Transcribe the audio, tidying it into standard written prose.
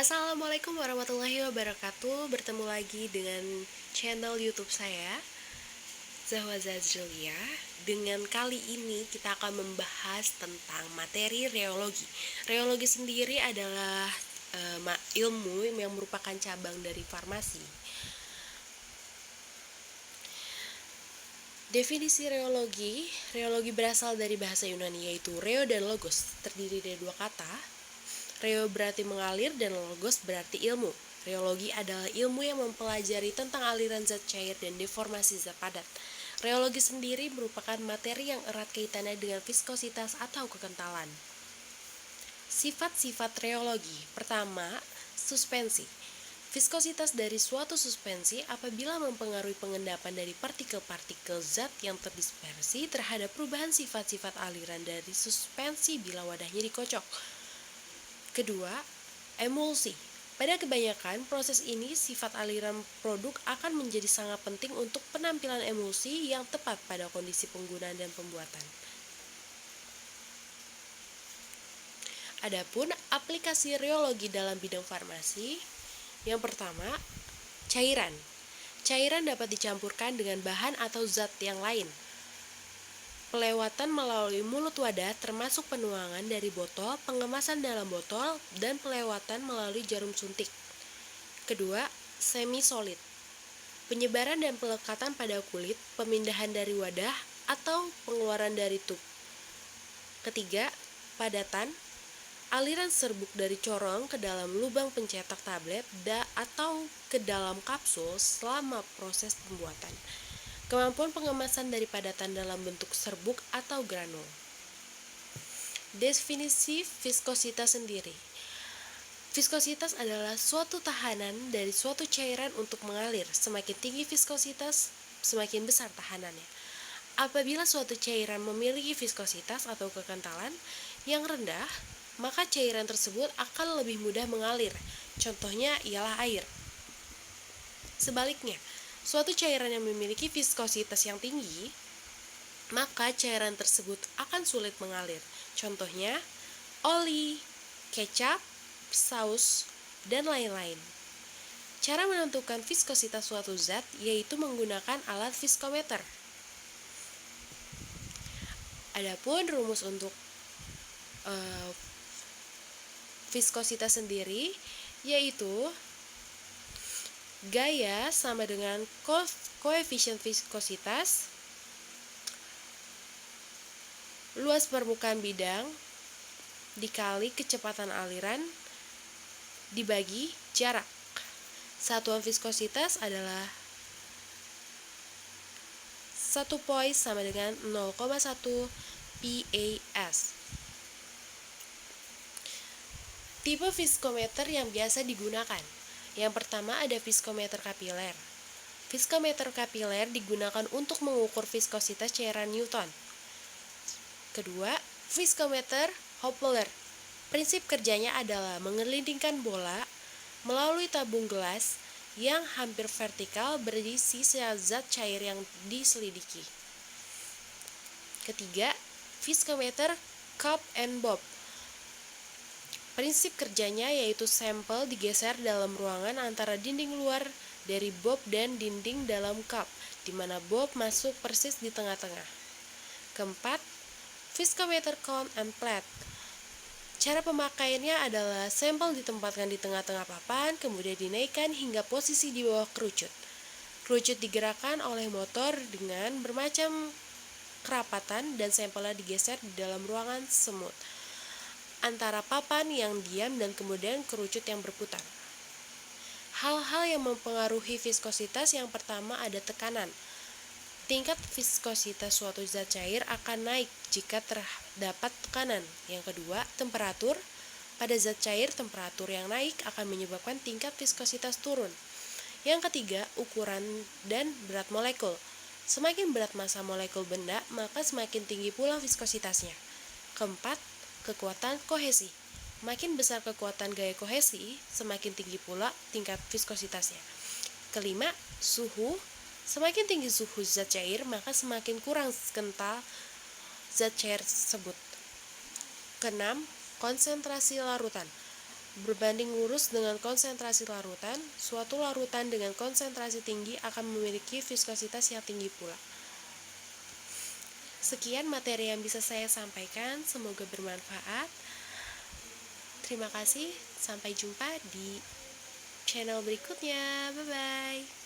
Assalamualaikum warahmatullahi wabarakatuh. Bertemu lagi dengan channel YouTube saya, Zahwa Zazrilia. Dengan kali ini kita akan membahas tentang materi reologi. Reologi sendiri adalah ilmu yang merupakan cabang dari farmasi. Definisi reologi berasal dari bahasa Yunani yaitu reo dan logos, terdiri dari dua kata. Reo berarti mengalir dan logos berarti ilmu. Reologi adalah ilmu yang mempelajari tentang aliran zat cair dan deformasi zat padat. Reologi sendiri merupakan materi yang erat kaitannya dengan viskositas atau kekentalan. Sifat-sifat reologi. Pertama, suspensi. Viskositas dari suatu suspensi apabila mempengaruhi pengendapan dari partikel-partikel zat yang terdispersi terhadap perubahan sifat-sifat aliran dari suspensi bila wadahnya dikocok. Kedua, emulsi. Pada kebanyakan proses ini, sifat aliran produk akan menjadi sangat penting untuk penampilan emulsi yang tepat pada kondisi penggunaan dan pembuatan. Adapun aplikasi reologi dalam bidang farmasi, yang pertama, cairan. Cairan dapat dicampurkan dengan bahan atau zat yang lain. Pelewatan melalui mulut wadah termasuk penuangan dari botol, pengemasan dalam botol, dan pelewatan melalui jarum suntik. Kedua, semi-solid. Penyebaran dan pelekatan pada kulit, pemindahan dari wadah, atau pengeluaran dari tub. Ketiga, padatan. Aliran serbuk dari corong ke dalam lubang pencetak tablet atau ke dalam kapsul selama proses pembuatan. Kemampuan pengemasan dari padatan dalam bentuk serbuk atau granul. Definisi viskositas sendiri. Viskositas adalah suatu tahanan dari suatu cairan untuk mengalir. Semakin tinggi viskositas, semakin besar tahanannya. Apabila suatu cairan memiliki viskositas atau kekentalan yang rendah, maka cairan tersebut akan lebih mudah mengalir. Contohnya ialah air. Sebaliknya, suatu cairan yang memiliki viskositas yang tinggi, maka cairan tersebut akan sulit mengalir. Contohnya, oli, kecap, saus, dan lain-lain. Cara menentukan viskositas suatu zat yaitu menggunakan alat viskometer. Adapun rumus untuk viskositas sendiri yaitu gaya sama dengan koefisien viskositas luas permukaan bidang dikali kecepatan aliran dibagi jarak. Satuan viskositas adalah 1 poin sama dengan 0,1 PAS. Tipe viskometer yang biasa digunakan. Yang pertama ada viskometer kapiler. Viskometer kapiler digunakan untuk mengukur viskositas cairan Newton. Kedua, viskometer Doppler. Prinsip kerjanya adalah mengelilingkan bola melalui tabung gelas yang hampir vertikal berisi zat cair yang diselidiki. Ketiga, viskometer Cup and Bob. Prinsip kerjanya yaitu sampel digeser dalam ruangan antara dinding luar dari bob dan dinding dalam cup, di mana bob masuk persis di tengah-tengah. Keempat, viskometer Cone and Plate. Cara pemakaiannya adalah sampel ditempatkan di tengah-tengah papan, kemudian dinaikkan hingga posisi di bawah kerucut. Kerucut digerakkan oleh motor dengan bermacam kerapatan dan sampelnya digeser di dalam ruangan semut antara papan yang diam dan kemudian kerucut yang berputar. Hal-hal yang mempengaruhi viskositas yang pertama ada tekanan. Tingkat viskositas suatu zat cair akan naik jika terdapat tekanan. Yang kedua, temperatur. Pada zat cair, temperatur yang naik akan menyebabkan tingkat viskositas turun. Yang ketiga, ukuran dan berat molekul. Semakin berat massa molekul benda, maka semakin tinggi pula viskositasnya. Keempat, kekuatan kohesi. Makin besar kekuatan gaya kohesi, semakin tinggi pula tingkat viskositasnya. Kelima, suhu. Semakin tinggi suhu zat cair, maka semakin kurang kental zat cair tersebut. Keenam, konsentrasi larutan. Berbanding lurus dengan konsentrasi larutan, suatu larutan dengan konsentrasi tinggi akan memiliki viskositas yang tinggi pula. Sekian materi yang bisa saya sampaikan, semoga bermanfaat. Terima kasih, sampai jumpa di channel berikutnya. Bye-bye.